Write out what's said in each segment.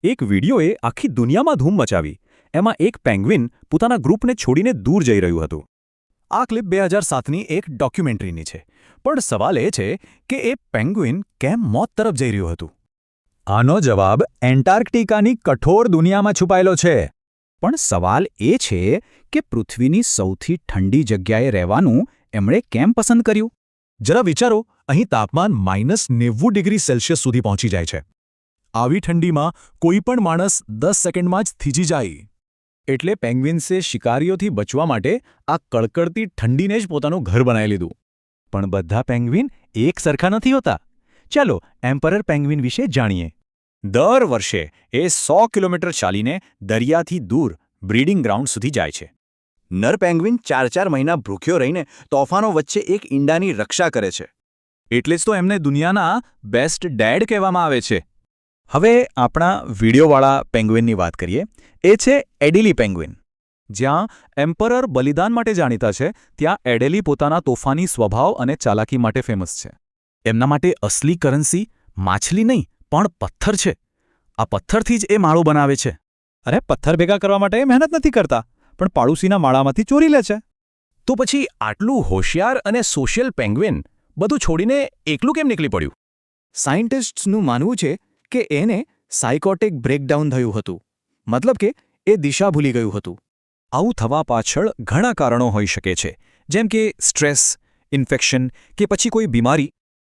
એક વિડીયોએ આખી દુનિયામાં ધૂમ મચાવી. એમાં એક પેંગ્વિન પોતાના ગ્રુપને છોડીને દૂર જઈ રહ્યું હતું. આ ક્લિપ 2007ની એક ડોક્યુમેન્ટરીની છે. પણ સવાલ એ છે કે એ પેંગ્વિન કેમ મોત તરફ જઈ રહ્યું હતું? આનો જવાબ એન્ટાર્કટિકાની કઠોર દુનિયામાં છુપાયેલો છે. પણ સવાલ એ છે કે પૃથ્વીની સૌથી ઠંડી જગ્યાએ રહેવાનું એમણે કેમ પસંદ કર્યું? જરા વિચારો, અહીં તાપમાન -90 ડિગ્રી સેલ્સિયસ સુધી પહોંચી જાય છે. આવી ઠંડીમાં કોઈ પણ માણસ 10 સેકન્ડમાં જ થીજી જાય. એટલે પેંગ્વિન્સે શિકારીઓથી બચવા માટે આ કડકડતી ઠંડીને જ પોતાનું ઘર બનાવી લીધું. પણ બધા પેંગ્વિન એક સરખા નથી હોતા. ચાલો એમ્પરર પેંગ્વિન વિશે જાણીએ. દર વર્ષે એ 100 કિલોમીટર ચાલીને દરિયાથી દૂર બ્રીડિંગ ગ્રાઉન્ડ સુધી જાય છે. નર પેંગ્વિન 4-4 મહિના ભૂખ્યો રહીને તોફાનો વચ્ચે એક ઈંડાની રક્ષા કરે છે. એટલે જ તો એમને દુનિયાના બેસ્ટ ડેડ કહેવામાં આવે છે. હવે આપણા વિડીયોવાળા પેંગ્વિનની વાત કરીએ. એ છે એડિલી પેંગ્વિન. જ્યાં એમ્પરર બલિદાન માટે જાણીતા છે, ત્યાં એડેલી પોતાના તોફાની સ્વભાવ અને ચાલાકી માટે ફેમસ છે. એમના માટે અસલી કરન્સી માછલી નહીં પણ પથ્થર છે. આ પથ્થરથી જ એ માળો બનાવે છે. અરે પથ્થર ભેગા કરવા માટે મહેનત નથી કરતા, પણ પાડોશીના માળામાંથી ચોરી લે છે. તો પછી આટલું હોશિયાર અને સોશિયલ પેંગ્વિન બધું છોડીને એકલું કેમ નીકળી પડ્યું? સાયન્ટિસ્ટ્સનું માનવું છે કે એને સાયકોટિક બ્રેકડાઉન થયું હતું. મતલબ કે એ દિશા ભૂલી ગયું હતું. આવું થવા પાછળ ઘણા કારણો હોઈ શકે છે, જેમ કે સ્ટ્રેસ, ઇન્ફેક્શન કે પછી કોઈ બીમારી.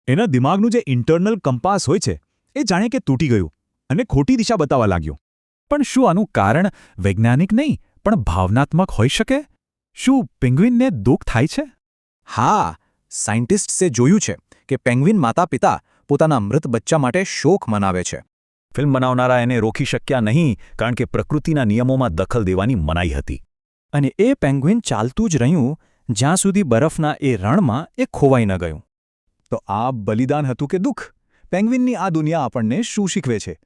એના દિમાગનું જે ઇન્ટરનલ કંપાસ હોય છે એ જાણે કે તૂટી ગયું અને ખોટી દિશા બતાવવા લાગ્યું. પણ શું આનું કારણ વૈજ્ઞાનિક નહીં પણ ભાવનાત્મક હોઈ શકે? શું પેંગ્વિનને દુઃખ થાય છે? હા, સાયન્ટિસ્ટ્સે જોયું છે કે પેંગ્વિન માતા-પિતા પોતાના મૃત બચ્ચા માટે શોક મનાવે છે. ફિલ્મ બનાવનારા એને રોકી શક્યા નહીં, કારણ કે પ્રકૃતિના નિયમોમાં દખલ દેવાની મનાઈ હતી. અને એ પેંગ્વિન ચાલતું જ રહ્યું જ્યાં સુધી બરફના એ રણમાં એ ખોવાઈ ન ગયું. તો આ બલિદાન હતું કે દુઃખ? પેંગ્વિનની આ દુનિયા આપણને શું શીખવે છે?